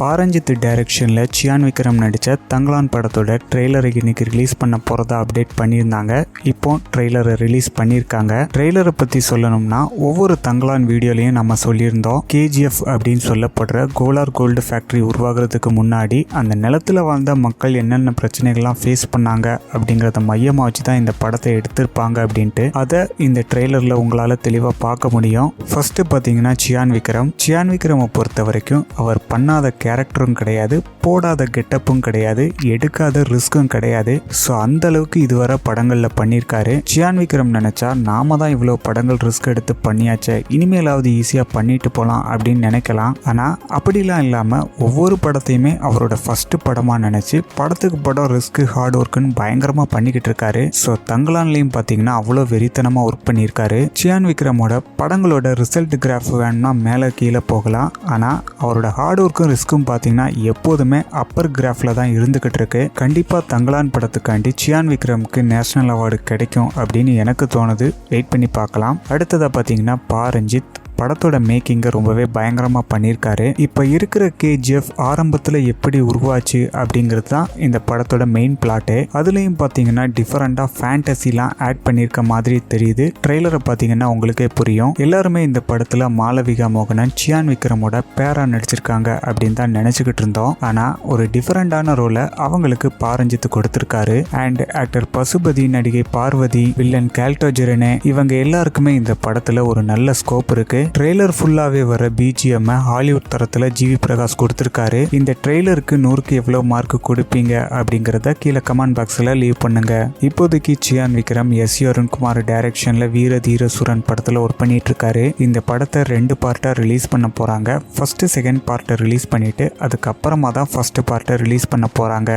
பாரஞ்சித் டைரக்ஷனில் சியான் விக்ரம் நடித்த தங்கலான் படத்தோட ட்ரெய்லரை இன்னைக்கு ரிலீஸ் பண்ண போகிறதா அப்டேட் பண்ணியிருந்தாங்க. இப்போ ட்ரெய்லரை ரிலீஸ் பண்ணியிருக்காங்க. ட்ரெய்லரை பற்றி சொல்லணும்னா ஒவ்வொரு தங்கலான் வீடியோலையும் நம்ம சொல்லியிருந்தோம், கேஜிஎஃப் அப்படின்னு சொல்லப்படுற கோலார் கோல்டு ஃபேக்ட்ரி உருவாகிறதுக்கு முன்னாடி அந்த நிலத்தில் வாழ்ந்த மக்கள் என்னென்ன பிரச்சனைகள்லாம் ஃபேஸ் பண்ணாங்க அப்படிங்கிறத மையமாக வச்சு தான் இந்த படத்தை எடுத்திருப்பாங்க அப்படின்ட்டு அதை இந்த ட்ரெய்லரில் உங்களால் தெளிவாக பார்க்க முடியும். ஃபர்ஸ்ட்டு பார்த்தீங்கன்னா சியான் விக்ரமை பொறுத்த வரைக்கும் அவர் பண்ணாத கேரக்டரும் கிடையாது, போடாத கெட்டப்பும் கிடையாது, எடுக்காத ரிஸ்க்கும் கிடையாது. ஸோ அந்த அளவுக்கு இதுவரை படங்களில் பண்ணியிருக்காரு. சியான் விக்ரம் நினைச்சா நாம தான் இவ்வளோ படங்கள் ரிஸ்க் எடுத்து பண்ணியாச்சே, இனிமேலாவது ஈஸியாக பண்ணிட்டு போகலாம் அப்படின்னு நினைக்கலாம். ஆனால் அப்படிலாம் இல்லாமல் ஒவ்வொரு படத்தையுமே அவரோட ஃபர்ஸ்ட் படமாக நினச்சி படத்துக்கு படம் ரிஸ்க்கு ஹார்ட் ஒர்க்குன்னு பயங்கரமாக பண்ணிக்கிட்டு இருக்காரு. ஸோ தங்கலான்லையும் பார்த்தீங்கன்னா அவ்வளோ வெறித்தனமாக ஒர்க் பண்ணியிருக்காரு. சியான் விக்ரமோட படங்களோட ரிசல்ட் கிராஃப் வேணும்னா மேலே கீழே போகலாம், ஆனால் அவரோட ஹார்ட் ஒர்க்கும் ரிஸ்க்கும் பார்த்தீங்கன்னா எப்போதுமே அப்பர் கிராஃபில் தான் இருந்துகிட்டு இருக்கு. கண்டிப்பாக தங்கலான் படத்துக்காண்டி சியான் விக்ரமுக்கு நேஷனல் அவார்டு கிடைக்கும் அப்படின்னு எனக்கு தோணுது. வெயிட் பண்ணி பார்க்கலாம். அடுத்ததாக பார்த்தீங்கன்னா பாரஞ்சித் படத்தோட மேக்கிங்கை ரொம்பவே பயங்கரமாக பண்ணியிருக்காரு. இப்போ இருக்கிற கேஜிஎஃப் ஆரம்பத்தில் எப்படி உருவாச்சு அப்படிங்கிறது தான் இந்த படத்தோட மெயின் பிளாட்டு. அதுலேயும் பார்த்தீங்கன்னா டிஃப்ரெண்ட்டாக ஃபேண்டசிலாம் ஆட் பண்ணியிருக்க மாதிரி தெரியுது. ட்ரெய்லரை பார்த்தீங்கன்னா உங்களுக்கே புரியும். எல்லாருமே இந்த படத்தில் மாளவிகா மோகனன் சியான் விக்ரமோட பேரா நடிச்சிருக்காங்க அப்படின்னு தான் நினச்சிக்கிட்டு இருந்தோம். ஆனால் ஒரு டிஃப்ரெண்டான ரோலை அவங்களுக்கு பாரஞ்சித்து கொடுத்துருக்காரு. அண்ட் ஆக்டர் பசுபதி, நடிகை பார்வதி, வில்லன் கேல்டோஜெரனே இவங்க எல்லாருக்குமே இந்த படத்தில் ஒரு நல்ல ஸ்கோப் இருக்கு. ட்ரெய்லர் ஃபுல்லாவே வர பிஜிஎம் ஹாலிவுட் தரத்துல ஜிவி பிரகாஷ் கொடுத்திருக்காரு. இந்த ட்ரெய்லருக்கு 100க்கு எவ்வளவு மார்க் கொடுப்பீங்க அப்படிங்கறத கீழே கமெண்ட் பாக்ஸ்ல லீவ் பண்ணுங்க. இப்போதைக்கு சியான் விக்ரம் அருண்குமார் டைரக்ஷன்ல வீர தீர சூரன் படத்துல ஒர்க் பண்ணிட்டு இருக்காரு. இந்த படத்தை 2 பார்ட்டா ரிலீஸ் பண்ண போறாங்க. ஃபர்ஸ்ட் செகண்ட் பார்ட்டை ரிலீஸ் பண்ணிட்டு அதுக்கப்புறமா தான் ஃபர்ஸ்ட் பார்ட்டை ரிலீஸ் பண்ண போறாங்க.